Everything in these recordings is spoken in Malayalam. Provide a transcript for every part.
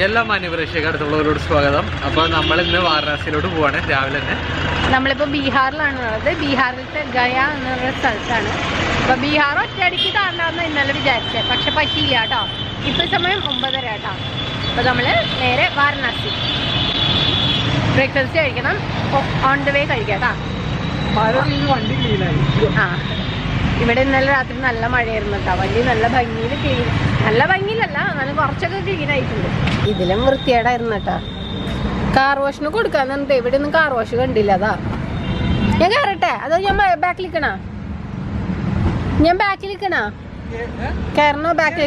എല്ലാ മാന്യപ്രേക്ഷക അടുത്തുള്ളവരോട് സ്വാഗതം. അപ്പൊ നമ്മൾ ഇന്ന് വാരണാസിയിലോട്ട് പോവാണ്. രാവിലെ തന്നെ നമ്മളിപ്പോ ബീഹാറിലാണ് ഉള്ളത്. ബീഹാറിലത്തെ ഗയ എന്നുള്ള സ്ഥലത്താണ്. അപ്പൊ ബീഹാർ ഒറ്റയടിക്ക് താണ്ടാന്ന് ഇന്നലെ വിചാരിച്ചത്, പക്ഷെ പറ്റിയില്ല കേട്ടോ. ഇപ്പൊ സമയം 9:30 കേട്ടോ. അപ്പൊ നമ്മള് നേരെ വാരണാസി ബ്രേക്ക്ഫാസ്റ്റ് കഴിക്കണം. ഓൺ ദ വേ കഴിക്കാം കേട്ടോ. ആ, ഇവിടെ ഇന്നലെ രാത്രി നല്ല മഴയായിരുന്നു കേട്ടോ. വണ്ടി നല്ല ഭംഗിയിൽ ക്ലീൻ, നല്ല ഭംഗിയിലല്ല, എന്നാലും കുറച്ചൊക്കെ ക്ലീൻ ആയിട്ടുണ്ട്. ഇതിലും വൃത്തിയേടായിരുന്നു കേട്ടോ. കാർ വാഷിന് കൊടുക്കാന്ന് പറഞ്ഞിട്ട് ഇവിടെ ഒന്നും കാർ വാഷ് കണ്ടില്ല. അതാ ഞാൻ കയറട്ടെ, അതോ ഞാൻ ബാക്കിൽ നിൽക്കണ? ഞാൻ ബാക്കിൽ നിൽക്കണ? കയറണോ? ബാക്കിൽ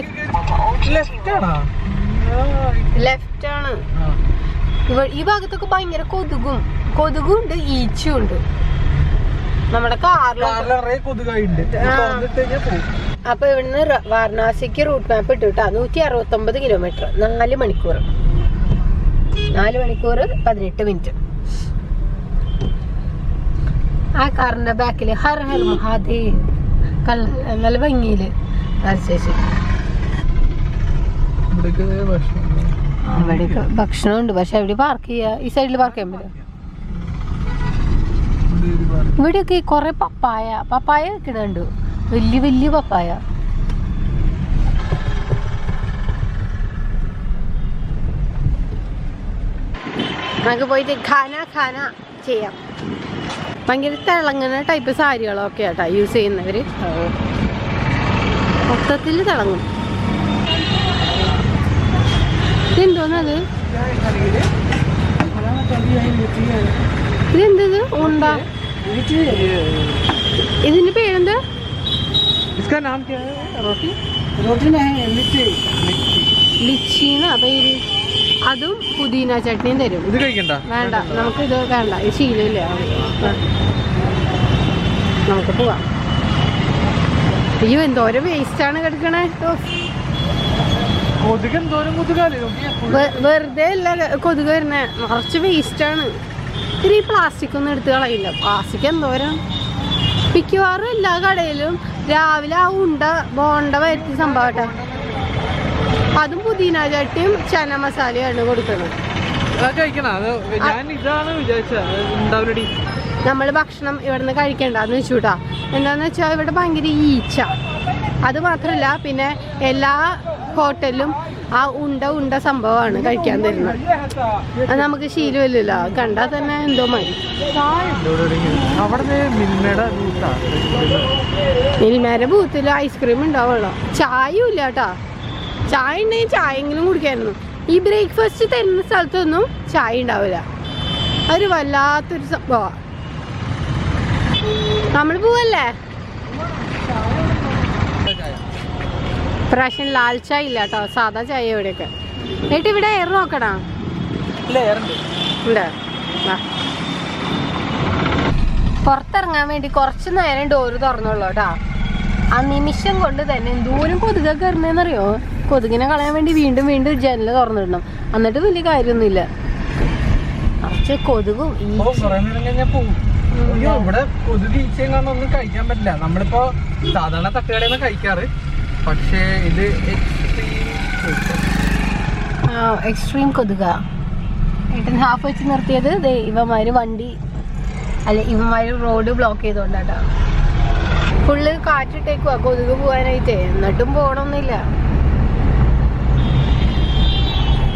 ലെഫ്റ്റ് ആണ്. ഈ ഭാഗത്തൊക്കെ ഭയങ്കര കൊതുകും ഉണ്ട്, ഈച്ചും ഉണ്ട്. നമ്മുടെ കാറിലുണ്ട്. അപ്പൊ ഇവിടുന്ന് വാരണാസിക്ക് റൂട്ട് മാപ്പ് ഇട്ടു കേട്ടോ. 169 കിലോമീറ്റർ, 4 മണിക്കൂർ 18 മിനിറ്റ്. ആ കാറിന്റെ ബാക്കില് ഹർ ഹർ മഹാദേവ് നല്ല ഭംഗിയില് വരച്ചേച്ചി. അവിടെയൊക്കെ ഭക്ഷണമുണ്ട്, പക്ഷെ എവിടെ പാർക്ക് ചെയ്യാ? ഈ സൈഡിൽ പാർക്ക് ചെയ്യാൻ പറ്റും. ഇവിടെയൊക്കെ കൊറേ പപ്പായ കിടണ്ടു, വലിയ പപ്പായ. നമുക്ക് പോയിട്ട് ഖാന ചെയ്യാം. ഭയങ്കര തിളങ്ങുന്ന ടൈപ്പ് സാരികളൊക്കെ ആട്ടാ യൂസ് ചെയ്യുന്നവര്. മൊത്തത്തിൽ തിളങ്ങും. ഇതെന്തോന്നത്? ഇതെന്തത് ഉണ്ടാ? ഇതിന്റെ പേരെന്താ? ലിച്ചിന്നാ പേര്. അതും പുതിന ചട്നിയും തരും. ഇത് കഴിക്കണ്ട? വേണ്ട, നമുക്ക് ഇത് വേണ്ട, ഇത് ശീലമില്ല. നമുക്ക് പോവാം. അയ്യോ, എന്തോരം വേസ്റ്റ് ആണ് കിടക്കണേ. വെറുതെ അല്ല കൊതുക് വരുന്നേ, കുറച്ച് വേസ്റ്റ് ആണ്. ഇത്തിരി പ്ലാസ്റ്റിക് ഒന്നും എടുത്ത് കളയില്ല. പ്ലാസ്റ്റിക് എന്തോരം. മിക്കവാറും എല്ലാ കടയിലും രാവിലെ ആ ബോണ്ട വരുത്തി സംഭവട്ടെ. അതും പുതിന ചട്ടിയും ചന മസാലയാണ് കൊടുക്കുന്നത്. നമ്മള് ഭക്ഷണം ഇവിടുന്ന് കഴിക്കണ്ടെന്ന് വെച്ചുകൂട്ടാ. എന്താന്ന് വെച്ചാൽ ഇവിടെ ഭയങ്കര ഈച്ച. അത് മാത്രല്ല, പിന്നെ എല്ലാ ഹോട്ടലിലും ആ ഉണ്ട സംഭവമാണ് കഴിക്കാൻ തരുന്നത്. അത് നമുക്ക് ശീലമില്ലല്ലോ, കണ്ടാൽ തന്നെ എന്തോ മതി. മിൽമേടെ ബൂത്തിൽ ഐസ്ക്രീം ഉണ്ടാവുള്ളൂ, ചായയും ഇല്ല കേട്ടോ. ചായ ഉണ്ടെങ്കിൽ ചായയെങ്കിലും കുടിക്കായിരുന്നു. ഈ ബ്രേക്ക്ഫാസ്റ്റ് തരുന്ന സ്ഥലത്തൊന്നും ചായ ഉണ്ടാവില്ല. അതൊരു വല്ലാത്തൊരു സംഭവമാണ്. നമ്മൾ പോവല്ലേ? പ്രാവശ്യം ലാൽ ചായ ഇല്ല കേട്ടോ, സാധാ ചായ ഇവിടെയൊക്കെ. എന്നിട്ട് ഇവിടെ എയർ നോക്കണോ? ഉണ്ട്. പുറത്തിറങ്ങാൻ വേണ്ടി കുറച്ച് നേരം ഡോറ് തുറന്നുള്ളൂ കേട്ടോ. ആ നിമിഷം കൊണ്ട് തന്നെ എന്തോരം കൊതുകൊക്കെ ഇറങ്ങുന്നറിയോ. കൊതുകിനെ കളയാൻ വേണ്ടി വീണ്ടും ജനല് തുറന്നിടണം. എന്നിട്ട് വലിയ കാര്യമൊന്നുമില്ല. കുറച്ച് കൊതുകും ഇവിടെ കൊതുക് ഈച്ചയും കാണൊന്നും കഴിക്കാൻ പറ്റില്ല. നമ്മളിപ്പോ സാധാരണ തട്ടുകടയിൽ നിന്ന് കഴിക്കാറ്, പക്ഷേ ഇത് എക്സ്ട്രീം കൊതുക. ഏട്ടൻ ഹാഫ് വെച്ച് നിർത്തിയത് ഇവന്മാര് വണ്ടി അല്ല, ഇവന്മാര് റോഡ് ബ്ലോക്ക് ചെയ്തോണ്ടാട്ടോ. ഫുള്ള് കാറ്റിട്ടേക്കുവാ കൊതുക് പോകാനായിട്ട്. എന്നിട്ടും പോകണമെന്നില്ല.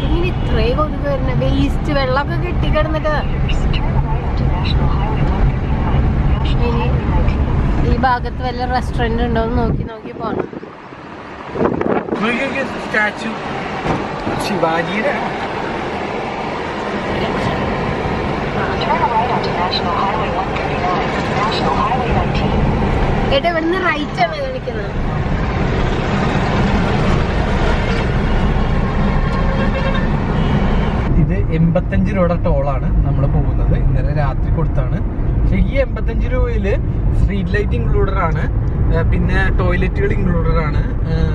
ഇങ്ങനെ ഇത്രേ കൊതുക് വരുന്ന വേസ്റ്റ് വെള്ളമൊക്കെ കെട്ടിക്കിടന്നിട്ട്. ഇനി ഈ ഭാഗത്ത് വല്ല റെസ്റ്റോറന്റ് ഉണ്ടോന്ന് നോക്കി പോണം. സ്റ്റാച്ചു ശിവാജിയുടെ. ഏട്ടാ, ഇവിടുന്ന് റൈറ്റ് ആണ് കാണിക്കുന്നത്. ഇത് 85 രൂപയുടെ ടോളാണ് നമ്മൾ പോകുന്നത്. ഇന്നലെ രാത്രി കൊടുത്താണ്. പക്ഷെ ഈ 85 രൂപയില് സ്ട്രീറ്റ് ലൈറ്റ് ഇൻക്ലൂഡഡ് ആണ്, പിന്നെ ടോയ്ലറ്റുകൾ ഇൻക്ലൂഡഡ് ആണ്,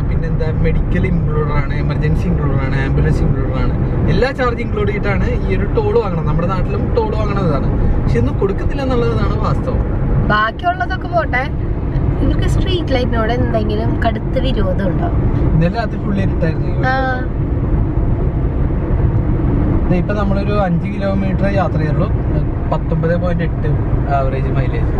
പിന്നെന്താ മെഡിക്കൽ ഇൻക്ലൂഡഡ് ആണ്, എമർജൻസി ഇൻക്ലൂഡഡ് ആണ്, ആംബുലൻസ് ഇൻക്ലൂഡഡ് ആണ്. എല്ലാ ചാർജ് ഇൻക്ലൂഡ് ചെയ്തിട്ടാണ് ഈ ഒരു ടോൾ വാങ്ങണം. നമ്മുടെ നാട്ടിലും ടോൾ വാങ്ങണതാണ്, പക്ഷെ ഒന്നും കൊടുക്കുന്നില്ല എന്നുള്ളതാണ് വാസ്തവം. ബാക്കിയുള്ളതൊക്കെ പോട്ടെ, ഇവർക്ക് സ്ട്രീറ്റ് ലൈറ്റിനോട് എന്തെങ്കിലും കടുത്ത വിരോധം ഉണ്ടോ? ഇന്നലെ രാത്രി ഫുള്ളി ഇരുട്ടായിരുന്നു. ഇപ്പൊ നമ്മളൊരു 5 കിലോമീറ്റർ യാത്ര ചെയ്യുള്ളൂ, 19.8 ആവറേജ് മൈലേജ്.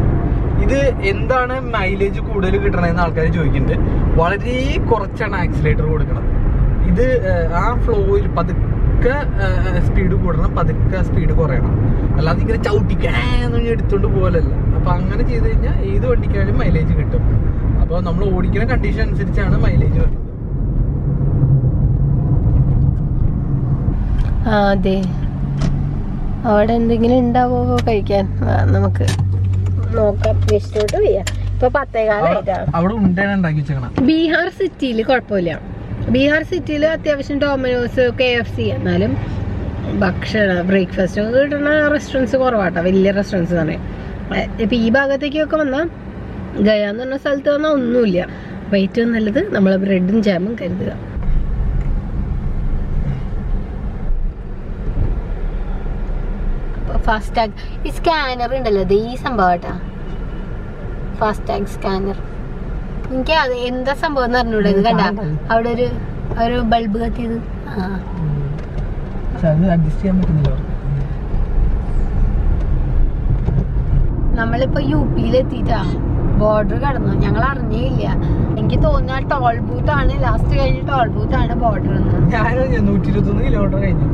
ഇത് എന്താണ് മൈലേജ് കൂടുതൽ കിട്ടണമെന്ന് ആൾക്കാർ ചോദിക്കുന്നുണ്ട്. വളരെ കുറച്ചാണ് ആക്സിലേറ്റർ കൊടുക്കണം. ഇത് ആ ഫ്ലോയിൽ പതുക്കെ സ്പീഡ് കൂടണം, പതുക്കെ സ്പീഡ് കുറയണം. അല്ലാതെ ഇങ്ങനെ ചവിട്ടിക്കാൻ എടുത്തോണ്ട് പോലല്ല. അപ്പൊ അങ്ങനെ ചെയ്ത് കഴിഞ്ഞാൽ ഏത് വണ്ടിക്കായാലും മൈലേജ് കിട്ടും. അപ്പൊ നമ്മൾ ഓടിക്കുന്ന കണ്ടീഷൻ അനുസരിച്ചാണ് മൈലേജ് വരുന്നത്. അതെ, അവിടെ എന്തെങ്കിലും ഉണ്ടാവോ കഴിക്കാൻ? നമുക്ക് നോക്കാം. വെച്ചിട്ട് വയ്യ. ഇപ്പൊ 10:15 അവിടെ ഉണ്ടാണ് ഉണ്ടാക്കി വെച്ചേക്കണം. ബീഹാർ സിറ്റിയിൽ കുഴപ്പമില്ല. ബീഹാർ സിറ്റിയിൽ അത്യാവശ്യം ഡൊമിനോസ്, KFC, എന്നാലും ഭക്ഷണ ബ്രേക്ക്ഫാസ്റ്റ് ഒക്കെ കിട്ടുന്ന റെസ്റ്റോറൻറ്റ്സ് കുറവാട്ടോ, വലിയ റെസ്റ്റോറൻറ്റ്സ് തന്നെ. ഇപ്പൊ ഈ ഭാഗത്തേക്കൊക്കെ വന്നാൽ ഗയ എന്ന് പറഞ്ഞ സ്ഥലത്ത് വന്നാൽ ഒന്നുമില്ല. അപ്പൊ ഏറ്റവും നല്ലത് നമ്മളെ ബ്രെഡും ജാമും കരുതുക. ഫാസ്ടാഗ് ഈ സ്കാനർ ഉണ്ടല്ലോ, അത് ഈ സംഭവം കേട്ടാ, ഫാസ്ടാഗ് സ്കാനർ. എനിക്ക് അത് എന്താ സംഭവം എന്ന് പറഞ്ഞൂടെ? ഇത് കണ്ട അവിടെ ഒരു ബൾബ് കത്തിയത്. നമ്മളിപ്പോ UP-യിൽ എത്തിയിട്ടാ, ബോർഡർ കടന്നു. ഞങ്ങൾ അറിഞ്ഞേയില്ല. എനിക്ക് തോന്നുന്നു ആ ടോൾ ബൂത്ത് ആണ്, ലാസ്റ്റ് കഴിഞ്ഞ ടോൾ ബൂത്ത് ആണ് ബോർഡർ. 121 കിലോമീറ്റർ കഴിഞ്ഞു.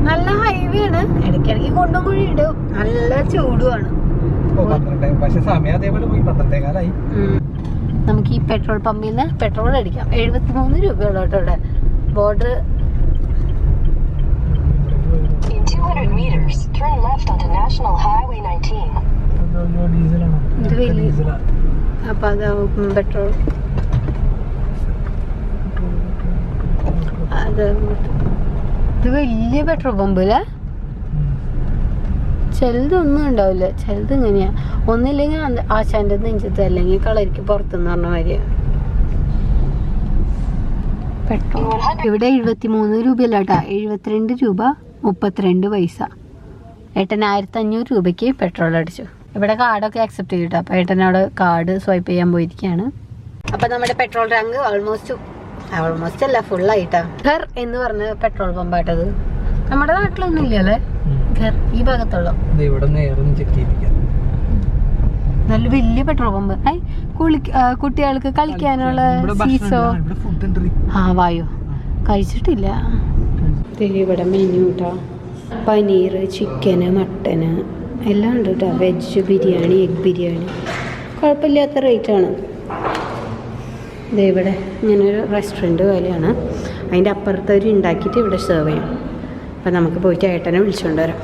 നല്ല ഹൈവേ ആണ്, ഇടയ്ക്കിടയ്ക്ക് കൊണ്ടും കൂടി ഇടും. നല്ല ചൂടുമാണ്. നമുക്ക് ഈ പെട്രോൾ പമ്പിൽ നിന്ന് പെട്രോൾ അടിക്കാം. 73 രൂപയുള്ളൂ കേട്ടോ ഇവിടെ. ബോർഡർ ഇത് വലിയ, അപ്പൊ അതാവും പെട്രോൾ. അത് ഇത് വലിയ പെട്രോൾ പമ്പ് അല്ലേ? ചിലതൊന്നും ഉണ്ടാവില്ല, ചിലത് ഇങ്ങനെയാ. ഒന്നില്ലെങ്കിൽ ആശാന്റെ നെഞ്ചത്ത്, അല്ലെങ്കിൽ കളരിക്ക് പുറത്തുനിന്ന് പറഞ്ഞ മാതിരിയാ പെട്രോൾ. ഇവിടെ 73 രൂപയല്ല കേട്ടാ, 72 രൂപ 32 പൈസ. ഏട്ടൻ 1500 രൂപയ്ക്ക് പെട്രോൾ അടിച്ചു. ഇവിടെ കാർഡൊക്കെ അക്സെപ്റ്റ് ചെയ്തിട്ട്, അപ്പൊ ഏട്ടൻ അവിടെ കാർഡ് സ്വൈപ്പ് ചെയ്യാൻ പോയിരിക്കുകയാണ്. അപ്പൊ നമ്മുടെ പെട്രോൾ ടാങ്ക് ഓൾമോസ്റ്റ് അല്ല, ഫുള്ളായിട്ടാ. ഘർ എന്ന് പറഞ്ഞ പെട്രോൾ പമ്പായിട്ടത്. നമ്മുടെ നാട്ടിലൊന്നും ഇല്ലല്ലേ ഘർ, ഈ ഭാഗത്തുള്ള. നല്ല വലിയ പെട്രോൾ പമ്പ്. കുട്ടികൾക്ക് കളിക്കാനുള്ള സീസോ. വായു കഴിച്ചിട്ടില്ല. ഇവിടെ മെനു കേട്ടോ, പനീർ, ചിക്കന്, മട്ടന് എല്ലാം ഉണ്ട് കേട്ടോ. വെജ് ബിരിയാണി, എഗ് ബിരിയാണി, കുഴപ്പമില്ലാത്ത റേറ്റാണ്. ഇവിടെ ഇങ്ങനൊരു റെസ്റ്റോറൻറ്റ് പോലെയാണ്. അതിൻ്റെ അപ്പുറത്ത് അവർ ഉണ്ടാക്കിയിട്ട് ഇവിടെ സെർവ് ചെയ്യും. അപ്പം നമുക്ക് പോയിട്ട് ഏട്ടനെ വിളിച്ചുകൊണ്ട് വരാം.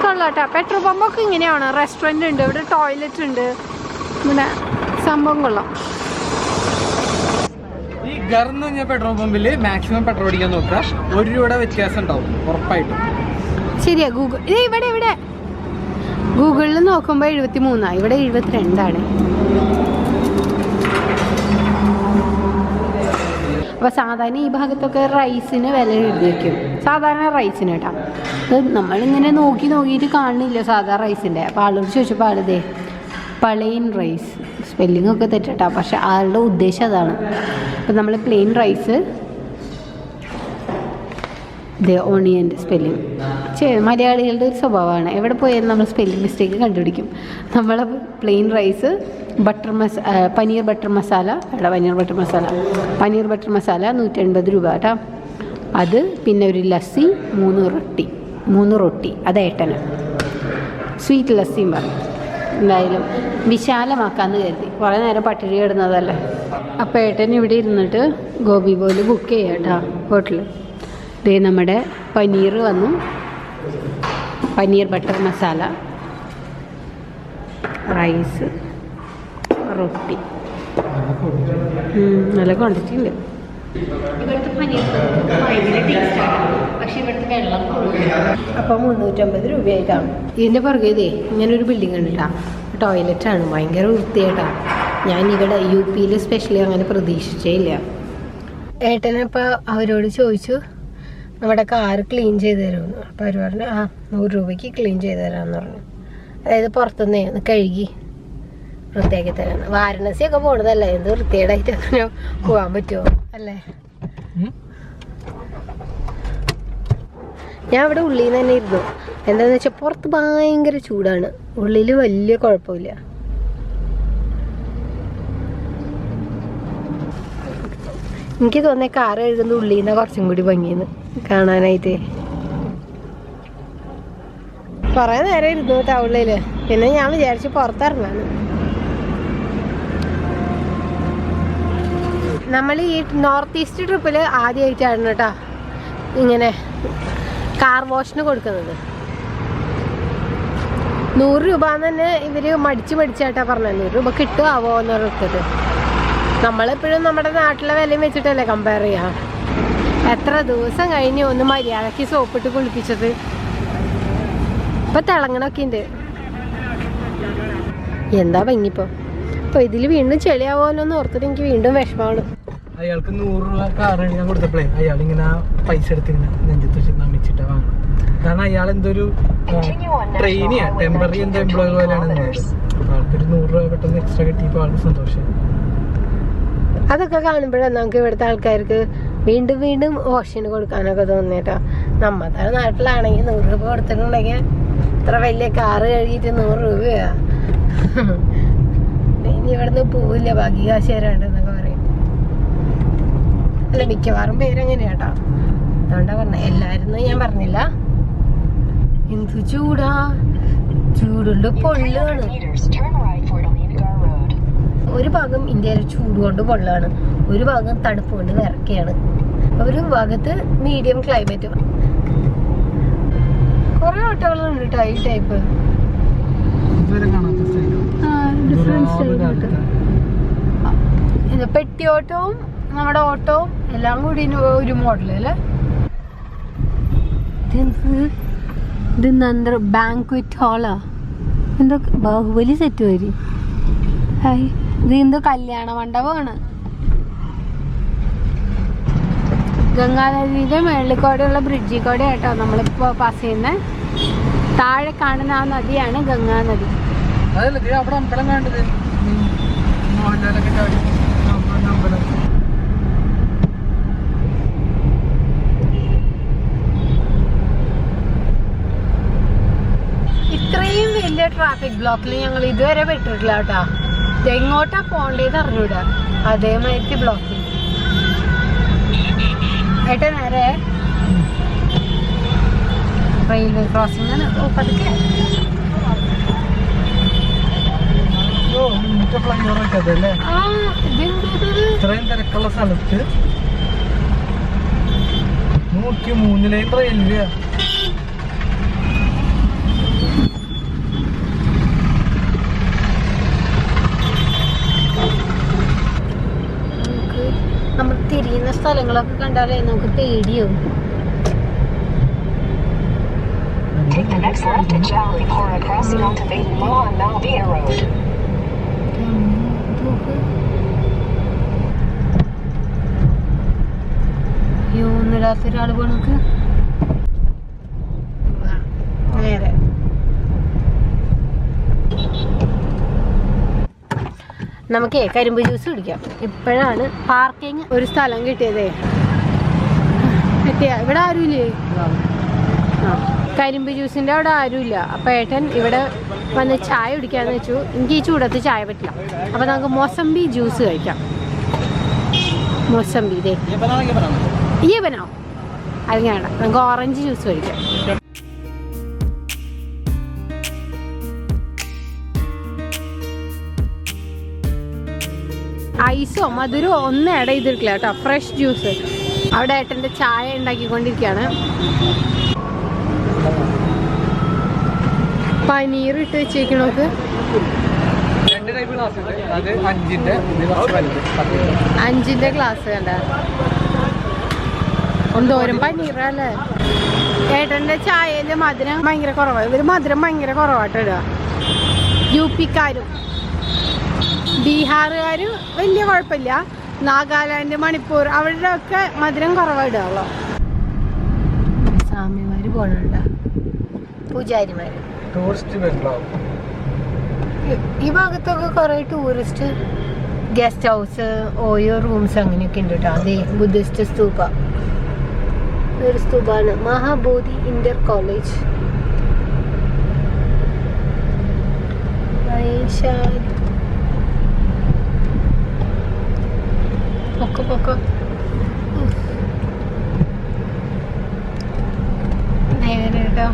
കൊള്ളാട്ടോ, പെട്രോൾ പമ്പൊക്കെ ഇങ്ങനെയാണ്. റെസ്റ്റോറൻറ്റ് ഉണ്ട്, ഇവിടെ ടോയ്ലറ്റ് ഉണ്ട്, ഇങ്ങനെ സംഭവം കൊള്ളാം. ഈ ഗർന്ന് പറഞ്ഞ പെട്രോൾ പമ്പിൽ മാക്സിമം പെട്രോൾ അടിക്കാൻ നോക്കുക. 1 രൂപയുടെ വ്യത്യാസം ഉണ്ടാവും ഉറപ്പായിട്ടും. ശരിയാ. ഇവിടെ ഗൂഗിളിൽ നോക്കുമ്പോൾ 73, ഇവിടെ 72. അപ്പോൾ സാധാരണ ഈ ഭാഗത്തൊക്കെ റൈസിന് വില എഴുതി വയ്ക്കും. സാധാരണ റൈസിന് കേട്ടോ. നമ്മളിങ്ങനെ നോക്കിയിട്ട് കാണുന്നില്ല സാധാരണ റൈസിൻ്റെ. അപ്പോൾ ആളോട് ചോദിച്ചപ്പോൾ ആളിതേ പ്ലെയിൻ റൈസ്, സ്പെല്ലിംഗ് ഒക്കെ തെറ്റട്ടാ, പക്ഷെ ആളുടെ ഉദ്ദേശം അതാണ്. അപ്പം നമ്മൾ പ്ലെയിൻ റൈസ്, ഓണിയൻ്റെ സ്പെല്ലിങ്. മലയാളികളുടെ ഒരു സ്വഭാവമാണ്, എവിടെ പോയാലും നമ്മൾ സ്പെല്ലിംഗ് മിസ്റ്റേക്ക് കണ്ടുപിടിക്കും. നമ്മൾ plain rice, paneer butter masala 180 രൂപ കേട്ടോ. അത് പിന്നെ ഒരു ലസ്സി, 3 റൊട്ടി അത് ഏട്ടന്. സ്വീറ്റ് ലസ്സിയും പറഞ്ഞു. എന്തായാലും വിശാലമാക്കാമെന്ന് കരുതി, കുറേ നേരം പട്ടിണി കിടന്നതല്ലേ. അപ്പോൾ ഏട്ടൻ ഇവിടെ ഇരുന്നിട്ട് ഗോബി ബോൾ ബുക്ക് ചെയ്യാം കേട്ടോ ഹോട്ടലിൽ. ഇതേ നമ്മുടെ പനീർ വന്നു, പനീർ ബട്ടർ മസാല, റൈസ്, റൊട്ടി. നല്ല ക്വാണ്ടിറ്റി ഉണ്ട്. ഇവിടുത്തെ പനീർ ഭയങ്കര ടേസ്റ്റാണ്, പക്ഷേ ഇവിടുത്തെ വെള്ളം അപ്പോൾ 350 രൂപയായിട്ടാണ്. ഇതിൻ്റെ പുറകെ ഇതേ ഇങ്ങനൊരു ബിൽഡിംഗ് ഉണ്ട് കേട്ടോ, ടോയ്ലറ്റാണ്. ഭയങ്കര വൃത്തിയായിട്ടാണ്. ഞാൻ ഇവിടെ UP-യിൽ സ്പെഷ്യലി അങ്ങനെ പ്രതീക്ഷിച്ചേ ഇല്ല. ഏട്ടനിപ്പോൾ അവരോട് ചോദിച്ചു നമ്മുടെ കാറ് ക്ലീൻ ചെയ്ത് തരുമെന്ന്. അപ്പോൾ അവർ പറഞ്ഞു 100 രൂപയ്ക്ക് ക്ലീൻ ചെയ്ത് തരാമെന്ന് പറഞ്ഞു. അതായത് പുറത്തുനിന്നേ ഒന്ന് കഴുകി വൃത്തിയാക്കി തരാമെന്ന്. വാരണസിയൊക്കെ പോണതല്ലേ, എന്ത് വൃത്തികേടായിട്ട് അങ്ങനെ പോകാൻ പറ്റുമോ അല്ലേ? ഞാൻ ഇവിടെ ഉള്ളിൽ നിന്ന് തന്നെ ഇരുന്നു. എന്താണെന്ന് വെച്ചാൽ പുറത്ത് ഭയങ്കര ചൂടാണ്, ഉള്ളിൽ വലിയ കുഴപ്പമില്ല. എനിക്ക് തോന്നിയ കാറ് എഴുതുന്ന ഉള്ളിൽ നിന്നാണ് കുറച്ചും കൂടി ഭംഗിയെന്ന് കാണാനായിട്ട്. കുറേ നേരം ഇരുന്നു ടൗണിൽ. പിന്നെ ഞാൻ വിചാരിച്ചു പുറത്തിറങ്ങാണ്. നമ്മൾ ഈ നോർത്ത് ഈസ്റ്റ് ട്രിപ്പിൽ ആദ്യമായിട്ടാണ് കേട്ടോ ഇങ്ങനെ കാർ വാഷിന് കൊടുക്കുന്നത്. 100 രൂപ തന്നെ ഇവർ മടിച്ചായിട്ടാ പറഞ്ഞത്. 100 രൂപ കിട്ടുമാവോ എന്ന് പറഞ്ഞിട്ട്. നമ്മളെപ്പോഴും നമ്മുടെ നാട്ടിലെ വിലയും വെച്ചിട്ടല്ലേ കമ്പയർ ചെയ്യാം. എത്ര ദിവസം കഴിഞ്ഞ് ഒന്ന് മര്യാദക്ക് സോപ്പിട്ട് കുളിപ്പിച്ചത്. ഇപ്പൊ തിളങ്ങണൊക്കെ ഉണ്ട്. എന്താ ഭംഗിപ്പോ. അപ്പൊ ഇതിൽ വീണ്ടും ചെളിയാവോല്ലോ എന്ന് ഓർത്തിട്ട് എനിക്ക് വീണ്ടും വിഷമമാണ്. അയാൾക്ക് 100 രൂപ കാർ ഞാൻ കൊടുത്തപ്പോഴേ അയാൾ ഇങ്ങനെ പൈസ എടുത്തിങ്ങനെ നെഞ്ചത്ത് വെച്ച് നമിച്ചിട്ടാ വാങ്ങണം. കാരണം അയാൾ എന്തൊരു ട്രെയിനിയാ, ടെമ്പററി എന്തോ എംപ്ലോയി പോലെയാണ്. ആൾക്കൊരു 100 രൂപ പെട്ടെന്ന് എക്സ്ട്രാ കിട്ടിയപ്പോൾ ആൾക്ക് സന്തോഷം. അതൊക്കെ കാണുമ്പോഴാണ് നമുക്ക് ഇവിടുത്തെ ആൾക്കാർക്ക് വീണ്ടും വീണ്ടും വാഷിന് കൊടുക്കാനൊക്കെ തോന്നിട്ടോ. നമ്മുടെ നാട്ടിലാണെങ്കിൽ 100 രൂപ കൊടുത്തിട്ടുണ്ടെങ്കിൽ ഇത്ര വലിയ കാറ് കഴുകിയിട്ട് 100 രൂപയാ. ഇനി ഇവിടുന്ന് പോവില്ല, ബാക്കി കാശ് തരാണ്ടെന്നൊക്കെ പറയും. അല്ല, മിക്കവാറും പേരങ്ങനെയാട്ടോ. അതുകൊണ്ടാ പറഞ്ഞ, എല്ലാരും ഞാൻ പറഞ്ഞില്ല. എന്തു ചൂടാ, ചൂടുണ്ട് പൊള്ളാണ്. ഒരു ഭാഗം ഇന്ത്യയിൽ ചൂട് കൊണ്ട് പൊള്ളാണ്, ഒരു ഭാഗം തണുപ്പ് കൊണ്ട് വിറക്കുകയാണ്, ഒരു ഭാഗത്ത് മീഡിയം ക്ലൈമറ്റ്. കുറെ ഓട്ടോകളുണ്ട് കേട്ടോ ഈ ടൈപ്പ്. പെട്ടി ഓട്ടവും നമ്മുടെ ഓട്ടവും എല്ലാം കൂടി ഒരു മോഡൽ അല്ലേ. ഇത് ബാങ്ക്വറ്റ് ഹാളാ, എന്തോ ബാഹുബലി സെറ്റ് വരി. ഹായ്, ഇത് എന്തോ കല്യാണ മണ്ഡപമാണ്. ഗംഗാനദിയുടെ മേളിൽ കൂടെയുള്ള ബ്രിഡ്ജിൽ കൂടെ ആയിട്ടോ നമ്മളിപ്പോൾ പാസ് ചെയ്യുന്നത്. താഴെ കാണുന്ന ആ നദിയാണ് ഗംഗാനദി. ഇത്രയും വലിയ ട്രാഫിക് ബ്ലോക്കിൽ ഞങ്ങൾ ഇതുവരെ പെട്ടിട്ടില്ല കേട്ടോ. എങ്ങോട്ടാ പോണ്ടേന്ന് അറിഞ്ഞൂടാ, അതേമാതിരി ബ്ലോക്ക്. ഏട്ടാ നേരെ റെയിൽവേ ക്രോസിംഗ് പതുക്കെ. ഇത്രയും തിരക്കുള്ള സ്ഥലത്ത് 103 ലൈൻ റെയിൽവേ. നമ്മൾ തിരിയുന്ന സ്ഥലങ്ങളൊക്കെ കണ്ടാലേ നമുക്ക് പേടിയാവും. അയ്യോ, ഒന്നിടാത്തൊരാള് പോണക്ക് നേരെ. നമുക്കേ കരിമ്പ് ജ്യൂസ് കുടിക്കാം. ഇപ്പോഴാണ് പാർക്കിംഗ് ഒരു സ്ഥലം കിട്ടിയതേ. കിട്ടിയ ഇവിടെ ആരുമില്ലേ? കരിമ്പ് ജ്യൂസിൻ്റെ അവിടെ ആരുമില്ല. അപ്പം ഏട്ടൻ ഇവിടെ വന്ന് ചായ കുടിക്കാന്ന് വെച്ചു. എനിക്ക് ഈ ചൂടത്ത് ചായ പറ്റില്ല. അപ്പം നമുക്ക് മൊസംബി ജ്യൂസ് കഴിക്കാം. മൊസംബി ഇതേ ഈ ബനാവും അല്ലെങ്കിൽ വേണ്ട, നമുക്ക് ഓറഞ്ച് ജ്യൂസ് കഴിക്കാം. ഐസോ മധുരമോ ഒന്നും ആഡ് ചെയ്തിട്ടില്ല കേട്ടോ. Fresh juice. അവിടെ ഏട്ടൻ്റെ ചായ ഉണ്ടാക്കിക്കൊണ്ടിരിക്കുകയാണ്. പനീർ ഇട്ട് വെച്ചേക്കണോക്ക്. 5ന്റെ ഗ്ലാസ് കണ്ട എന്തോരം പനീറല്ലേ. ഏട്ടൻ്റെ ചായയിൽ മധുരം ഭയങ്കര കുറവാണ്. ഇവർ മധുരം ഭയങ്കര കുറവായിട്ട് ഇടുക. UP-ക്കാരും ബീഹാറുകാർ വലിയ കുഴപ്പമില്ല, നാഗാലാൻഡ്, മണിപ്പൂർ അവിടെ ഒക്കെ മധുരം കുറവായിടാണല്ലോ. സ്വാമിമാര് പോണുണ്ട, പൂജാരിമാര്. ടൂറിസ്റ്റ് ബംഗ്ലാവ്. ഈ ഭാഗത്തൊക്കെ കുറെ tourist guest house, OYO rooms അങ്ങനെയൊക്കെ ഉണ്ട് കേട്ടോ. അതെ ബുദ്ധിസ്റ്റ് സ്തൂപ, ഒരു സ്തൂപാണ്. Mahabodhi Inter college. പൊക്ക പൊക്ക നേരെ കേട്ടോ,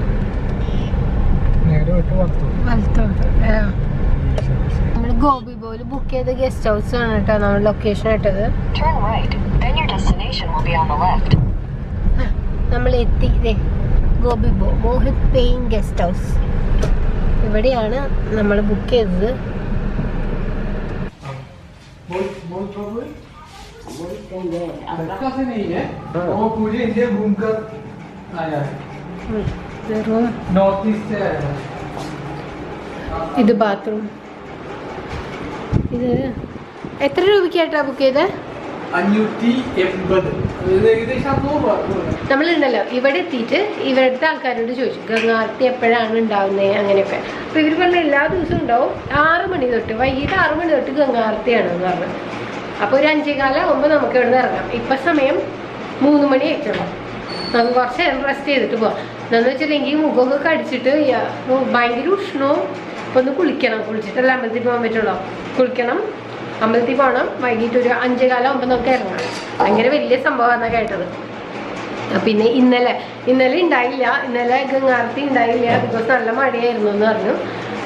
നേരെ വിട്ട് വലത്തോട്ട്. നമ്മള് ഗോപി ബോല് ബുക്ക് ചെയ്ത ഗസ്റ്റ് ഹൗസ് ആണ് കേട്ടോ നമ്മൾ ലൊക്കേഷൻ ഇട്ടത്. നമ്മൾ എത്തി ഗോപി ബോ മോഹിത് പെയിൻ ഗസ്റ്റ് ഹൗസ്. ഇവിടെയാണ് നമ്മൾ ബുക്ക് ചെയ്തത്. ഇത് ബാത്റൂം. ഇത് എത്ര രൂപയ്ക്കായിട്ടാ ബുക്ക് ചെയ്തത്? 580. നമ്മളുണ്ടല്ലോ ഇവിടെ എത്തിയിട്ട് ഇവിടുത്തെ ആൾക്കാരോട് ചോദിച്ചു ഗംഗാർത്തി എപ്പോഴാണ് ഉണ്ടാവുന്നത് അങ്ങനെയൊക്കെ. അപ്പൊ ഇവർ പറഞ്ഞ എല്ലാ ദിവസവും ഉണ്ടാവും. 6 മണി തൊട്ട്, വൈകിട്ട് 6 മണി തൊട്ട് ഗംഗാർത്തിയാണെന്ന് പറഞ്ഞു. അപ്പൊ ഒരു 5:15 ആകുമ്പോൾ നമുക്ക് ഇവിടെ നിന്ന് ഇറങ്ങാം. ഇപ്പൊ സമയം 3 മണി ആയിട്ടുള്ളൂ. നമുക്ക് കുറച്ച് നേരം റെസ്റ്റ് ചെയ്തിട്ട് പോവാം. എന്താന്ന് വെച്ചിട്ടുണ്ടെങ്കിൽ മുഖമൊക്കെ കടിച്ചിട്ട് ഭയങ്കര ഉഷ്ണവും. ഒന്ന് കുളിക്കണം, കുളിച്ചിട്ടല്ല അമ്പലത്തിൽ പോകാൻ പറ്റുള്ളൂ. കുളിക്കണം, അമ്പലത്തിൽ പോകണം. വൈകിട്ട് ഒരു 5:15 ആകുമ്പോൾ നമുക്ക് ഇറങ്ങാം. ഭയങ്കര വലിയ സംഭവമാണ് കേട്ടത്. പിന്നെ ഇന്നലെ ഉണ്ടായില്ല, ഇന്നലെ ഗംഗാർത്തി ഉണ്ടായില്ല, ബിക്കോസ് നല്ല മഴയായിരുന്നു എന്ന് പറഞ്ഞു.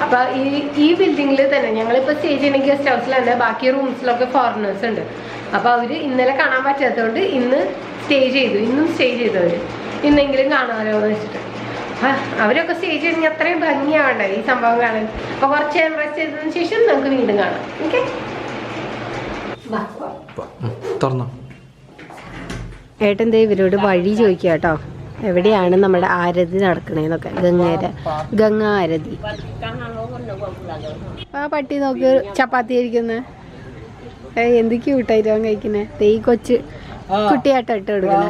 അപ്പൊ ഈ ബിൽഡിങ്ങിൽ തന്നെ ഞങ്ങളിപ്പോ സ്റ്റേ ചെയ്യുന്ന ഗസ്റ്റ് ഹൗസിൽ തന്നെ ബാക്കി റൂംസിലൊക്കെ ഫോറിനേഴ്സ് ഉണ്ട്. അപ്പൊ അവര് ഇന്നലെ കാണാൻ പറ്റാത്തതുകൊണ്ട് ഇന്ന് സ്റ്റേ ചെയ്തു. ഇന്നും സ്റ്റേ ചെയ്തു അവര്. ഇന്നെങ്കിലും കാണാമല്ലോ എന്ന് വെച്ചിട്ട് അവരൊക്കെ സ്റ്റേ ചെയ്തെങ്കിൽ അത്രയും ഭംഗിയാവണ്ടേ ഈ സംഭവം കാണാൻ. അപ്പൊ കുറച്ച് നേരം റെസ്റ്റ് ചെയ്തതിനു ശേഷം നമുക്ക് വീണ്ടും കാണാം. ഓക്കെ, ഏട്ടൻ ദേ ഇവരോട് വഴി ചോദിക്കുക കേട്ടോ, എവിടെയാണ് നമ്മുടെ ആരതി നടക്കണേന്നൊക്കെ. ഗംഗ ആരതി. ആ പട്ടി നോക്ക് ചപ്പാത്തി കഴിക്കുന്നത്. എന്ത് ക്യൂട്ടായിട്ട് അവൻ കഴിക്കുന്നത്. ഈ കൊച്ച് കുട്ടിയാട്ടോ ഇട്ട് കൊടുക്കണേ.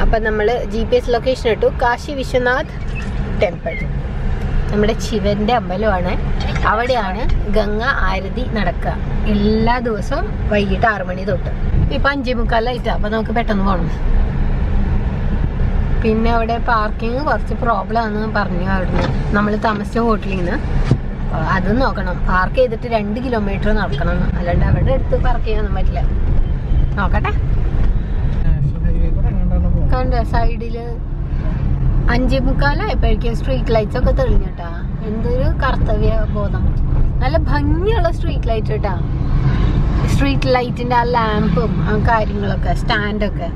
അപ്പൊ നമ്മള് GPS ലൊക്കേഷൻ ഇട്ടു. കാശി വിശ്വനാഥ് ടെമ്പിൾ, നമ്മുടെ ശിവന്റെ അമ്പലമാണ്. അവിടെയാണ് ഗംഗ ആരതി നടക്കുക എല്ലാ ദിവസവും വൈകിട്ട് 6 മണി തൊട്ട്. ഇപ്പൊ 5:45 അപ്പൊ നമുക്ക് പെട്ടെന്ന് പോകണം. പിന്നെ അവിടെ പാർക്കിങ് കുറച്ച് പ്രോബ്ലം ആണെന്ന് പറഞ്ഞു അവിടുന്ന്, നമ്മൾ താമസിച്ച ഹോട്ടലിൽ നിന്ന്. അത് നോക്കണം, പാർക്ക് ചെയ്തിട്ട് 2 കിലോമീറ്റർ നടക്കണം, അല്ലാണ്ട് അവിടെ അടുത്ത് പാർക്ക് ചെയ്യാനൊന്നും പറ്റില്ല. നോക്കട്ടെ. കണ്ട സൈഡില് 5:45 ആയപ്പോഴേക്കും സ്ട്രീറ്റ് ലൈറ്റ്സ് ഒക്കെ തെളിഞ്ഞിട്ടാ. എന്തൊരു കർത്തവ്യ ബോധം. നല്ല ഭംഗിയുള്ള സ്ട്രീറ്റ് ലൈറ്റ് കേട്ടാ. സ്ട്രീറ്റ് ലൈറ്റിന്റെ ആ ലാമ്പും ആ കാര്യങ്ങളൊക്കെ, സ്റ്റാൻഡൊക്കെ.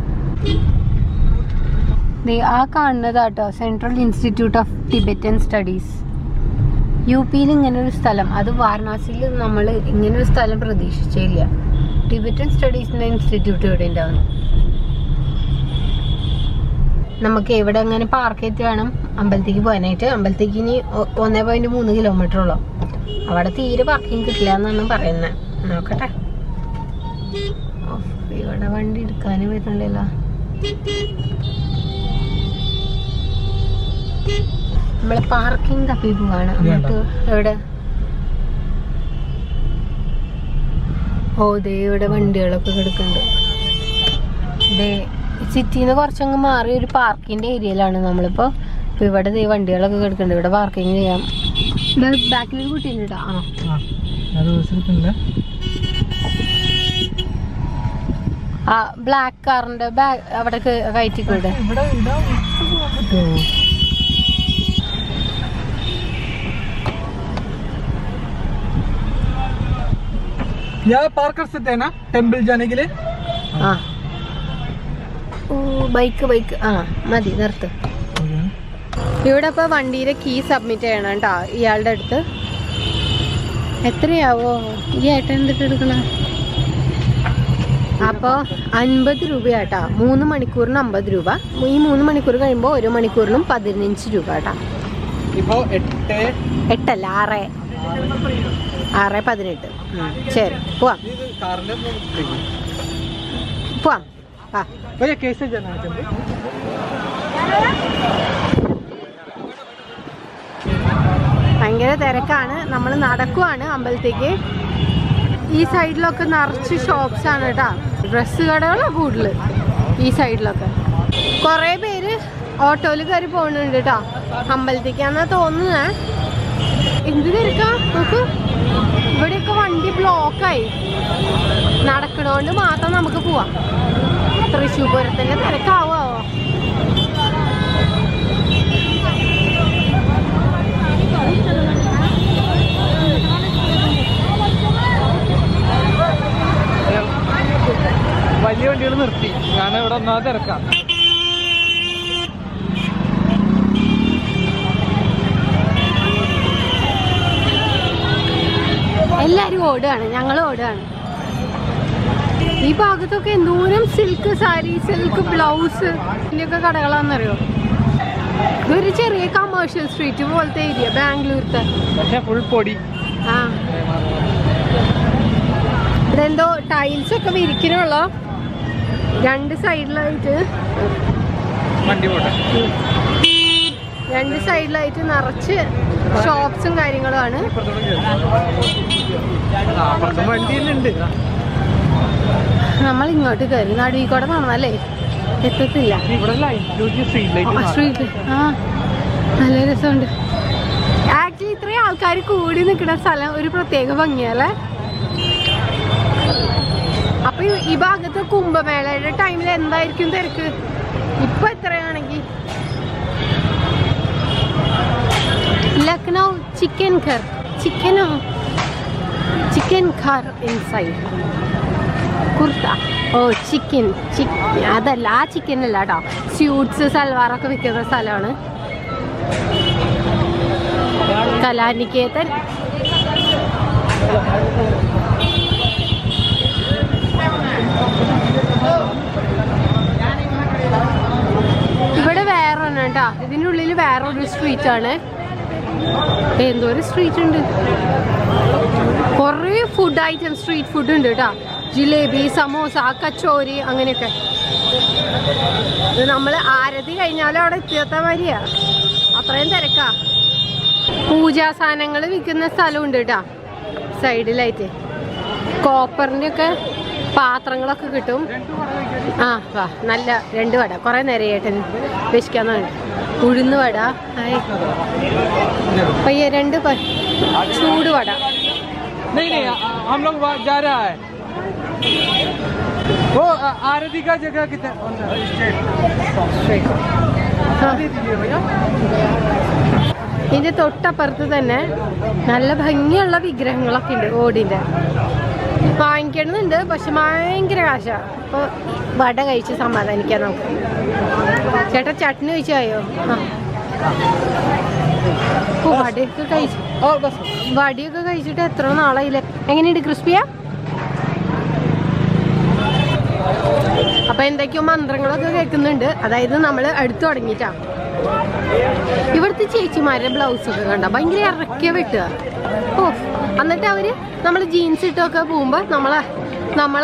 ആ കാണുന്നതാട്ടോ central institute of Tibetan studies. UP-യിൽ ഇങ്ങനൊരു സ്ഥലം, അത് വാരണാസിയിൽ നമ്മൾ ഇങ്ങനൊരു സ്ഥലം പ്രതീക്ഷിച്ചില്ല. ടിബറ്റൻ സ്റ്റഡീസിന്റെ ഇൻസ്റ്റിറ്റ്യൂട്ട് ഇവിടെ ഉണ്ടാവുന്നു. നമുക്ക് ഇവിടെ അങ്ങനെ പാർക്ക് ചെയ്തിട്ട് വേണം അമ്പലത്തേക്ക് പോകാനായിട്ട്. അമ്പലത്തേക്ക് ഇനി 1.3 കിലോമീറ്റർ ഉള്ളൂ. അവിടെ തീരെ പാർക്കിംഗ് കിട്ടില്ല എന്നാണ് പറയുന്നത്. നോക്കട്ടെ. ഇവിടെ വണ്ടി എടുക്കാനും പറ്റുന്നില്ലല്ലോ. നമ്മള് പാർക്കിംഗ് തപ്പി പോവാണ്. എന്നിട്ട് എവിടെ ദേ ഇവിടെ വണ്ടികളൊക്കെ കിടക്കുന്നുണ്ട്. ദേ സിറ്റിന്ന് കുറച്ചങ്ങ് മാറി ഒരു പാർക്കിന്റെ ഏരിയയിലാണ് നമ്മളിപ്പോ. ഇപ്പൊ ഇവിടെ ദേ വണ്ടികളൊക്കെ കിടക്കുന്നുണ്ട്. ഇവിടെ പാർക്കിംഗ് ചെയ്യാം. ബാക്കിൽ ഒരു കുട്ടിയുണ്ട്. ആ ബ്ലാക്ക് കാറിന്റെ ബാഗ് അവിടെ കയറ്റിക്കൂടെ? यहाँ पार्क कर सकते हैं ना टेम्पल जाने के लिए? हाँ ബൈക്ക് മതി നിർത്ത്. ഇവിടെ ഇപ്പൊ വണ്ടിയുടെ കീ സബ്മിറ്റ് ചെയ്യണം കേട്ടോ ഇയാളുടെ അടുത്ത്. എത്രയാവോ ഈ ഏട്ടൻ എന്തിട്ട് എടുക്കണ? അപ്പോൾ 50 രൂപയാട്ടാ. 3 മണിക്കൂറിന് 50 രൂപ. ഈ 3 മണിക്കൂർ കഴിയുമ്പോൾ 1 മണിക്കൂറിനും 15 രൂപ കേട്ടാ. ഇപ്പോൾ 8 8 അല്ല 6:18. ശരി പോവാം പോവാം. ആ ഭയങ്കര തിരക്കാണ്. നമ്മൾ നടക്കുവാണ് അമ്പലത്തേക്ക്. ഈ സൈഡിലൊക്കെ നിറച്ച് ഷോപ്സ് ആണ് കേട്ടോ. ഡ്രസ്സ് കടകളാണ് കൂടുതൽ ഈ സൈഡിലൊക്കെ. കുറേ പേര് ഓട്ടോയിൽ കയറി പോകുന്നുണ്ട് കേട്ടോ അമ്പലത്തേക്കാന്നാ തോന്നുന്നേ. എന്ത് തിരക്കാ നോക്ക്. ഇവിടെയൊക്കെ വണ്ടി ബ്ലോക്കായി. നടക്കണോണ്ട് മാത്രം നമുക്ക് പോവാം. തൃശ്ശൂർ പൂരത്തിന്റെ തിരക്കാവോ? വലിയ വണ്ടികൾ നിർത്തി. ഞാൻ ഇവിടെ ഒന്നാമത് തിരക്കാം. എല്ലാരും ഓടുകയാണ്, ഞങ്ങൾ ഓടുകയാണ്. ഈ ഭാഗത്തൊക്കെ എന്തോരം സിൽക്ക് സാരി, സിൽക്ക് ബ്ലൗസ് ഇതിൻ്റെയൊക്കെ കടകളാണെന്നറിയോ? ഇതൊരു ചെറിയ കമേഴ്ഷ്യൽ സ്ട്രീറ്റ് പോലത്തെ ഏരിയ ബാംഗ്ലൂരത്തെ. പക്ഷെ ഫുൾ പൊടി. ആ ഇതെന്തോ ടൈൽസ് ഒക്കെ വിരിക്കണുള്ള. 2 സൈഡിലായിട്ട് നിറച്ച് ഷോപ്സും കാര്യങ്ങളുമാണ്. നമ്മൾ ഇങ്ങോട്ട് കയറി നടുവിൽ കൂടെ നടന്നല്ലേ എത്തത്തില്ല. സ്ട്രീറ്റ് ആ നല്ല രസമുണ്ട്. ആക്ച്വലി ഇത്രയും ആൾക്കാർ കൂടി നിൽക്കുന്ന സ്ഥലം ഒരു പ്രത്യേക ഭംഗിയല്ലേ. അപ്പൊ ഈ ഭാഗത്ത് കുംഭമേളയുടെ ടൈമിൽ എന്തായിരിക്കും തിരക്ക്? ഇപ്പൊ എത്രയാണെങ്കിൽ ലക്നൗ ചിക്കൻ ഘർ ഇൻസൈഡ് കുർത്ത. ഓ ചിക്കൻ അതല്ല, ആ ചിക്കൻ അല്ല കേട്ടോ. സ്യൂട്ട്സ് സൽവാറൊക്കെ വിൽക്കുന്ന സ്ഥലമാണ് കലാനികേതൻ. ഇവിടെ വേറെ ആണ് കേട്ടോ. ഇതിനുള്ളിൽ വേറൊരു സ്ട്രീറ്റ് ആണ്. എന്തോ ഒരു സ്ട്രീറ്റ് ഉണ്ട്. കുറേ ഫുഡ് ഐറ്റം സ്ട്രീറ്റ് ഫുഡ് ഉണ്ട് കേട്ടോ. ജിലേബി, സമോസ, കച്ചോരി അങ്ങനെയൊക്കെ. ഇത് നമ്മൾ ആരതി കഴിഞ്ഞാലും അവിടെ എത്തിയാത്ത വരിക. അത്രയും തിരക്കാ. പൂജാ സാധനങ്ങൾ വിൽക്കുന്ന സ്ഥലമുണ്ട് കേട്ടോ സൈഡിലായിട്ട്. കോപ്പറിൻ്റെ ഒക്കെ പാത്രങ്ങളൊക്കെ കിട്ടും. ആ വാ നല്ല 2 വട. കുറേ നേരമായിട്ട് വിശിക്കാന്നാണ്. ഉഴുന്ന് വട. പയ്യ 2 ചൂട് വട. ഇതിന്റെ തൊട്ടപ്പുറത്ത് തന്നെ നല്ല ഭംഗിയുള്ള വിഗ്രഹങ്ങളൊക്കെ ഉണ്ട് ഓടിന്റെ. വാങ്ങിക്കണമെന്നുണ്ട്, പക്ഷെ ഭയങ്കര കാശാ. അപ്പോൾ വട കഴിച്ച് സമാധാനിക്കാം നമുക്ക്. ചേട്ടാ ചട്നി കഴിച്ചായോ? വടിയൊക്കെ കഴിച്ചിട്ട് എത്ര നാളായില്ലേ. എങ്ങനെയുണ്ട്? ക്രിസ്പിയാ? അപ്പൊ എന്തൊക്കെയോ മന്ത്രങ്ങളൊക്കെ കേൾക്കുന്നുണ്ട്. അതായത് നമ്മൾ അടുത്ത് തുടങ്ങിയിട്ടാ. ഇവിടുത്തെ ചേച്ചിമാരുടെ ബ്ലൗസൊക്കെ കണ്ട ഭയങ്കര ഇറക്കിയ വെട്ടുക. ഓ എന്നിട്ട് അവര് നമ്മൾ ജീൻസ് ഇട്ടൊക്കെ പോകുമ്പോ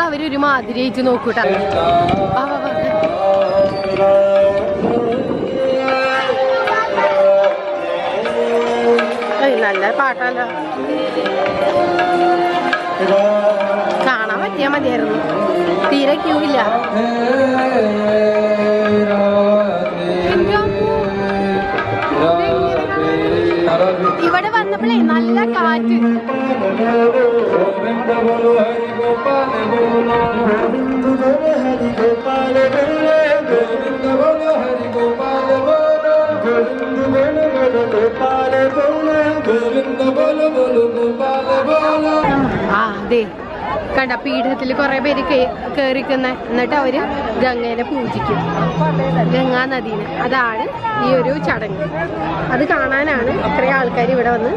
അവരൊരു മാതിരി ആയിട്ട് നോക്കൂട്ട. നല്ല പാട്ടല്ലോ. കാണാൻ പറ്റിയാ മതിയായിരുന്നു. തീരെ ക്യൂ ഇല്ല. ഇവിടെ വന്നപ്പോഴേ നല്ല കാറ്റ്. ആ അതെ കണ്ട പീഠത്തിൽ കുറെ പേര് കയറിക്കുന്ന. എന്നിട്ട് അവര് ഗംഗേനെ പൂജിക്കും, ഗംഗാ നദീനെ. അതാണ് ഈ ഒരു ചടങ്ങ്. അത് കാണാനാണ് ഇത്രയും ആൾക്കാർ ഇവിടെ വന്ന്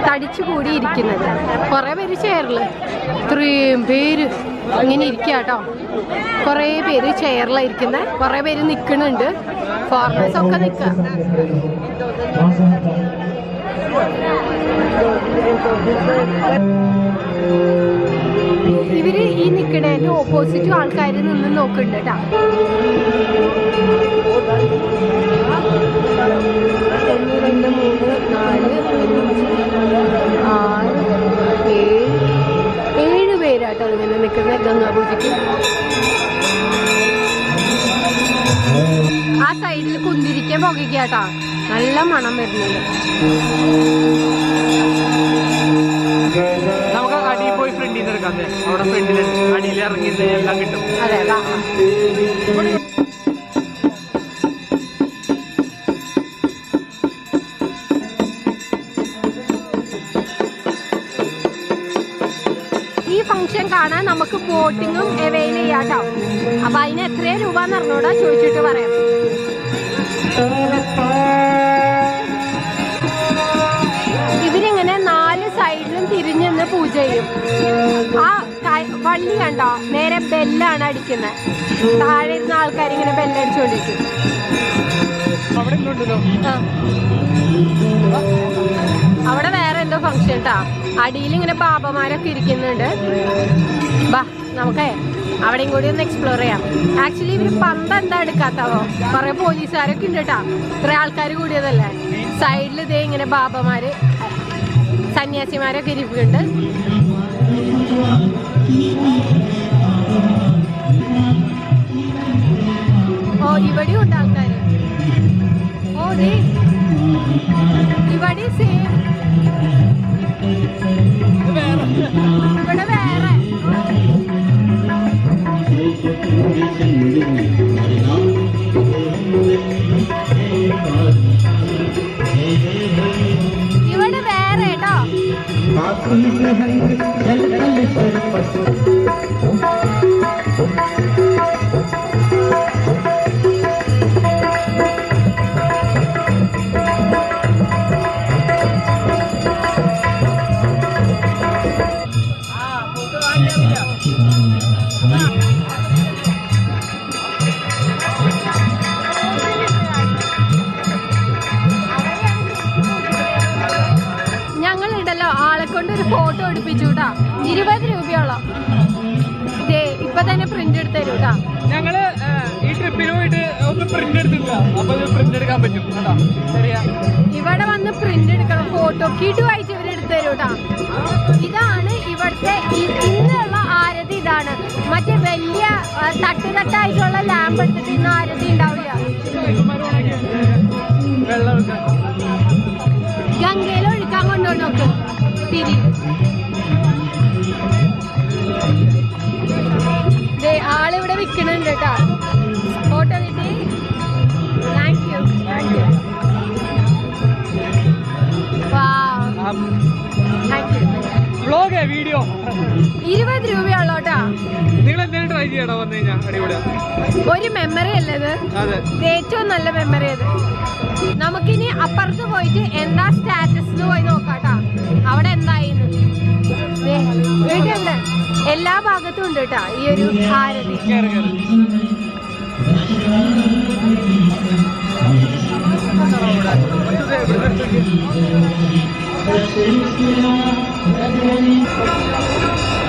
തടിച്ചു കൂടി ഇരിക്കുന്നത്. കുറെ പേര് ചെയറില്, ഇത്രയും പേര് ഇങ്ങനെ ഇരിക്കുക കേട്ടോ. കുറെ പേര് ചെയറിലിരിക്കുന്ന, കുറെ പേര് നിൽക്കുന്നുണ്ട്. ഫോറിനേഴ്സ് ഒക്കെ നിൽക്കുക. ഇവര് ഈ നിക്കണേന്റെ ഓപ്പോസിറ്റ് ആൾക്കാർ നിന്ന് നോക്കുന്നുണ്ട് കേട്ടാ. 1 2 3 4 5 6 7 പേരാട്ടോ ഇങ്ങനെ നിൽക്കുന്ന ഗംഗാപൂജയ്ക്ക്. ആ സൈഡിൽ കുന്തിരിക്ക പുകയ്ക്കാട്ടാ, നല്ല മണം വരുന്നുണ്ട്. നമുക്ക് അടിയിൽ പോയി ഫ്രണ്ടിൽ നിന്ന് എടുക്കാതെ, അവിടെ ഫ്രണ്ടിൽ അടിയിൽ ഇറങ്ങിയിട്ട് എല്ലാം കിട്ടും. അതെ ഈ ഫംഗ്ഷൻ കാണാൻ നമുക്ക് ബോട്ടിങ്ങും അവൈൽ ചെയ്യാട്ടോ. അപ്പൊ അതിന് എത്രയോ രൂപ എന്ന് അറിഞ്ഞൂടാ, ചോദിച്ചിട്ട് പറയാം. ഇവരിങ്ങനെ 4 സൈഡിലും തിരിഞ്ഞെന്ന് പൂജ ചെയ്യും. ആ വള്ളി കണ്ടോ, നേരെ ബെല്ലാണ് അടിക്കുന്നത്. താഴെ ഇരുന്ന ആൾക്കാരിങ്ങനെ ബെല്ലടിച്ചോണ്ടിരിക്കും. അവിടെ വേറെ എന്തോ ഫംഗ്ഷൻ കേട്ടാ. അടിയിൽ ഇങ്ങനെ ബാബമാരൊക്കെ ഇരിക്കുന്നുണ്ട്. ബാ നമുക്കേ അവിടെയും കൂടി ഒന്ന് എക്സ്പ്ലോർ ചെയ്യാം. ആക്ച്വലി ഇവര് പന്ത് എന്താ എടുക്കാത്തവോ, കുറെ പോലീസുകാരൊക്കെ ഉണ്ട് കേട്ടാ. ഇത്ര ആൾക്കാർ കൂടിയതല്ലേ. സൈഡിൽ ഇതേ ഇങ്ങനെ ബാബമാര് സന്യാസിമാരൊക്കെ ഇരിക്കുന്നുണ്ട്. ഓ ഇവിടെയും ഉണ്ട് ആൾക്കാര്. ഓ ഇവിടെ സെയിം. ഇവിടെ വേറെ. ഇവിടെ വേറെ കേട്ടോ. ഞങ്ങളുണ്ടല്ലോ ആളെ കൊണ്ട് ഒരു ഫോട്ടോ എടുപ്പിച്ചു കേട്ടാ. 20 രൂപയോളം. ഇപ്പൊ തന്നെ പ്രിന്റ് എടുത്ത് തരൂ കേട്ടാ. ഞങ്ങള് ഈ ട്രിപ്പിന് പോയിട്ട് ഒന്ന് പ്രിന്റ് എടുത്തില്ല. അപ്പൊ പ്രിന്റ് എടുക്കാൻ പറ്റും കേട്ടോ. ശരിയാ, ഇവിടെ വന്ന് പ്രിന്റ് എടുക്കണം. ഫോട്ടോ കിടുവായിട്ട് ഇവർ എടുത്തു തരൂ കേട്ടാ. ഇതാണ് ഇവിടുത്തെ ഇന്നുള്ള ആരതി. ഇതാണ് മറ്റേ വലിയ തട്ടുതട്ടായിട്ടുള്ള ലാമ്പ് എടുത്തിട്ട് ഇന്ന് ആരതി ഉണ്ടാവില്ല. ഗംഗയിൽ ഒഴുക്കാൻ കൊണ്ടുപോയി നോക്കും തിരി. ആളിവിടെ വിൽക്കണുണ്ട് കേട്ടാ. ഫോട്ടോ കിട്ടി. Thank you. വീഡിയോ 20 രൂപയുള്ളോട്ടാ. നിങ്ങൾ എന്തെങ്കിലും ട്രൈ ചെയ്യണോ വന്നു കഴിഞ്ഞാൽ? അടിപൊളിയാ. ഒരു മെമ്മറി അല്ലേ ഇത്? ഏറ്റവും നല്ല മെമ്മറി അത്. നമുക്കിനി അപ്പുറത്ത് പോയിട്ട് എന്താ സ്റ്റാറ്റസ് പോയി നോക്കാട്ടാ. അവിടെ എന്തായിന്ന് വീട്ടുണ്ട്. എല്ലാ ഭാഗത്തും ഉണ്ട് കേട്ടാ ഈ ഒരു ആരതി.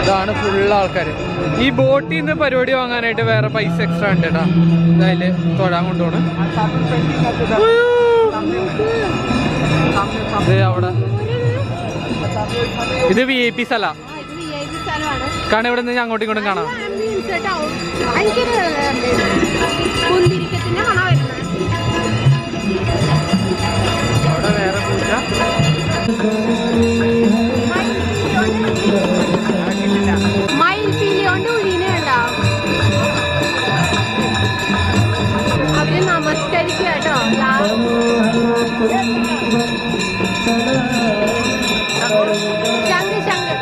ഇതാണ് ഫുള്ള് ആൾക്കാര്. ഈ ബോട്ടിൽ നിന്ന് പരിപാടി വാങ്ങാനായിട്ട് വേറെ പൈസ എക്സ്ട്രാ ഉണ്ട് കേട്ടാ. എന്തായാല് തൊഴാൻ കൊണ്ടുപോണ്. അവിടെ ഇത് VIP സ്ഥലമാണ്. കാരണം ഇവിടെ നിന്ന് അങ്ങോട്ടും ഇങ്ങോട്ടും കാണാം. അവിടെ വേറെ പൂജ. മയിൽപീലി കൊണ്ട് ഉഴിനുണ്ടോ? അവര് നമസ്കരിക്കുക കേട്ടോ. ശംഖ് ശംഖ്.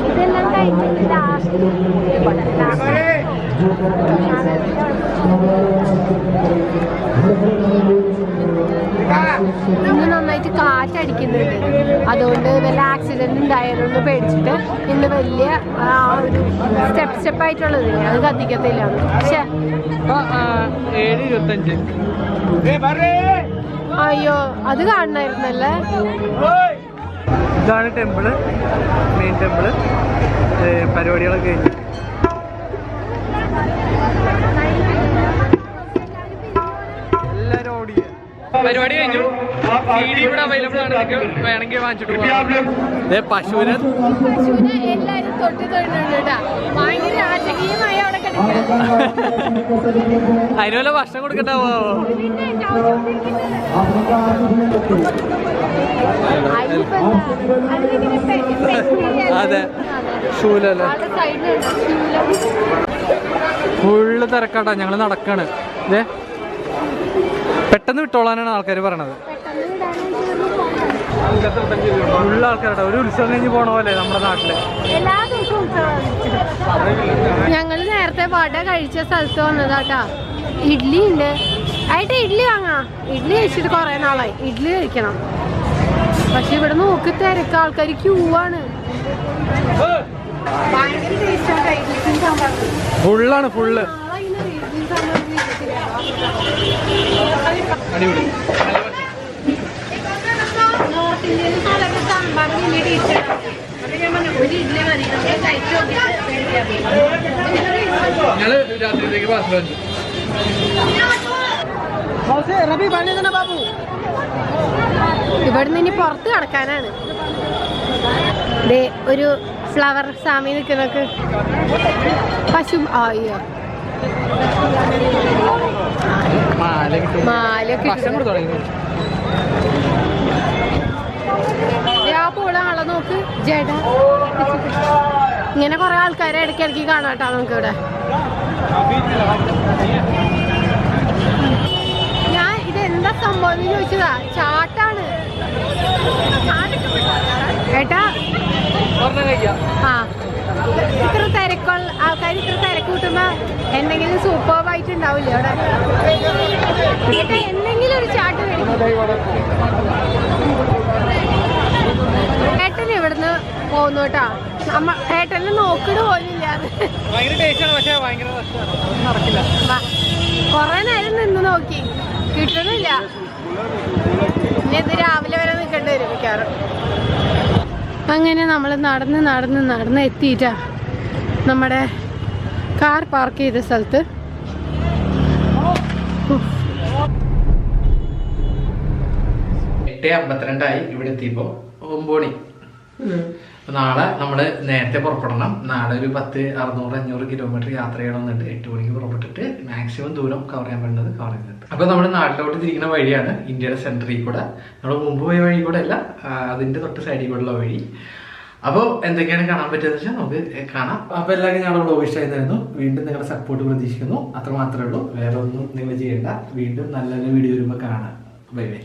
ഇതെല്ലാം കഴിഞ്ഞിട്ട് ലാസ്റ്റ് ഇന്ന് നന്നായിട്ട് നന്നായിട്ട് കാറ്റടിക്കുന്നുണ്ട്. അതുകൊണ്ട് വല്ല ആക്സിഡന്റ് ഉണ്ടായാലൊന്ന് പേടിച്ചിട്ട് ഇന്ന് വലിയ ഒരു സ്റ്റെപ്പായിട്ടുള്ളതില്ലേ അത് കത്തിക്കത്തില്ല. പക്ഷേ 7:25. അയ്യോ അത് കാണണമായിരുന്നല്ലേ. ഇതാണ് ടെമ്പിള്, മെയിൻ ടെമ്പിള്. പരിപാടികളൊക്കെ കഴിഞ്ഞു. എല്ലാരും ഓടിയ പരിപാടി കഴിഞ്ഞു. CD ഇവിടെ അവൈലബിൾ ആണ്, നിങ്ങൾക്ക് വേണമെങ്കിൽ വാങ്ങിച്ചിട്ട് പോകാം. പശുവിനെ എല്ലാരും തൊട്ട് തൊഴിലുണ്ട്. ഭയങ്കര രാജകീയമായി അവിടെ കിടക്കുക. അതിന് വല്ല ഭക്ഷണം കൊടുക്കണ്ടാവോ? അതെ, ഷൂലല്ലേ. ഫുള്ള് തിരക്കാട്ടാ. ഞങ്ങള് നടക്കാണ്. ഇതേ പെട്ടെന്ന് വിട്ടോളാനാണ് ആൾക്കാർ പറയണത്. ഫുള്ള് ആൾക്കാരാട്ടോ. ഒരു ഉത്സവം കഴിഞ്ഞ് പോണ പോലെ നമ്മുടെ നാട്ടില്. ഞങ്ങള് നേരത്തെ വട കഴിച്ച സ്ഥലത്ത് വന്നതാട്ടാ. ഇഡ്ലി ഉണ്ട്. ആയിട്ട് ഇഡ്ലി വാങ്ങാം. ഇഡ്ലി കഴിച്ചിട്ട് കുറെ നാളായി. ഇഡ്ലി കഴിക്കണം. പക്ഷെ ഇവിടെ നോക്കി തിരക്ക്, ആൾക്കാർ ക്യൂ ആണ്. ഫുള്ളാണ്, ഫുള്ള് അടിപൊളി. ഞങ്ങള് രാത്രിയിലേക്ക് പാർസൽ വെച്ചു. ഇവിടുന്ന് ഇനി പുറത്ത് കിടക്കാനാണ്. ഒരു ഫ്ലവർ സാമി നിൽക്കുന്നൊക്കെ പശു. അയ്യോ മാലൊക്കെ ആ പോള ആളെ നോക്ക്. ജഡ ഇങ്ങനെ കുറെ ആൾക്കാരെ ഇടയ്ക്കിടയ്ക്ക് കാണാട്ടോ നമുക്ക് ഇവിടെ. ഞാൻ ഇതെന്താ സംഭവം എന്ന് ചോദിച്ചതാ. ചാട്ടാണ് ഏട്ടാ. ആ ഇത്ര തിരക്കുള്ള ആൾക്കാർ ഇത്ര തിരക്ക് കൂട്ടുമ്പോ എന്തെങ്കിലും സൂപ്പർബായിട്ട് ഉണ്ടാവില്ലേ അവിടെ? ഏട്ടാ എന്തെങ്കിലും ഒരു ചാട്ട് ഏട്ടൻ ഇവിടുന്ന് പോകുന്നു കേട്ടാ. ഏട്ടനെ നോക്കിട്ട് പോലില്ല. കൊറേ നേരം നിന്ന് നോക്കി, കിട്ടുന്നില്ല. ഇനി ഇത് രാവിലെ വരെ നിൽക്കേണ്ടി വരും മിക്കാറും. അങ്ങനെ നമ്മൾ നടന്ന് എത്തിയിട്ടാ നമ്മുടെ കാർ പാർക്ക് ചെയ്ത സ്ഥലത്ത്. 8:52 ഇവിടെ എത്തിയപ്പോ 9 മണി. നാളെ നമ്മള് നേരത്തെ പുറപ്പെടണം. നാളെ ഒരു 600-500 കിലോമീറ്റർ യാത്ര ചെയ്യണമെന്നുണ്ട്. 8 മണിക്ക് പുറപ്പെട്ടിട്ട് മാക്സിമം ദൂരം കവർ ചെയ്യാൻ പറ്റുന്നത് കവർ ചെയ്തിട്ട്. അപ്പൊ നമ്മുടെ നാട്ടിലോട്ട് തിരിക്കുന്ന വഴിയാണ്, ഇന്ത്യയുടെ സെൻട്രിൽ കൂടെ. നമ്മൾ മുമ്പ് പോയ വഴി കൂടെ അല്ല, അതിന്റെ തൊട്ട് സൈഡിൽ കൂടെയുള്ള വഴി. അപ്പോൾ എന്തൊക്കെയാണ് കാണാൻ പറ്റുന്നത് വെച്ചാൽ നമുക്ക് കാണാം. അപ്പൊ എല്ലാവർക്കും ഞങ്ങളുടെ വ്ലോഗ് ഇഷ്ടമായിരുന്നു. വീണ്ടും നിങ്ങളുടെ സപ്പോർട്ട് പ്രതീക്ഷിക്കുന്നു. അത്ര മാത്രമേ ഉള്ളൂ, വേറെ ഒന്നും നിങ്ങൾ ചെയ്യേണ്ട. വീണ്ടും നല്ല നല്ല വീഡിയോ വരുമ്പോൾ കാണാം. Bye bye.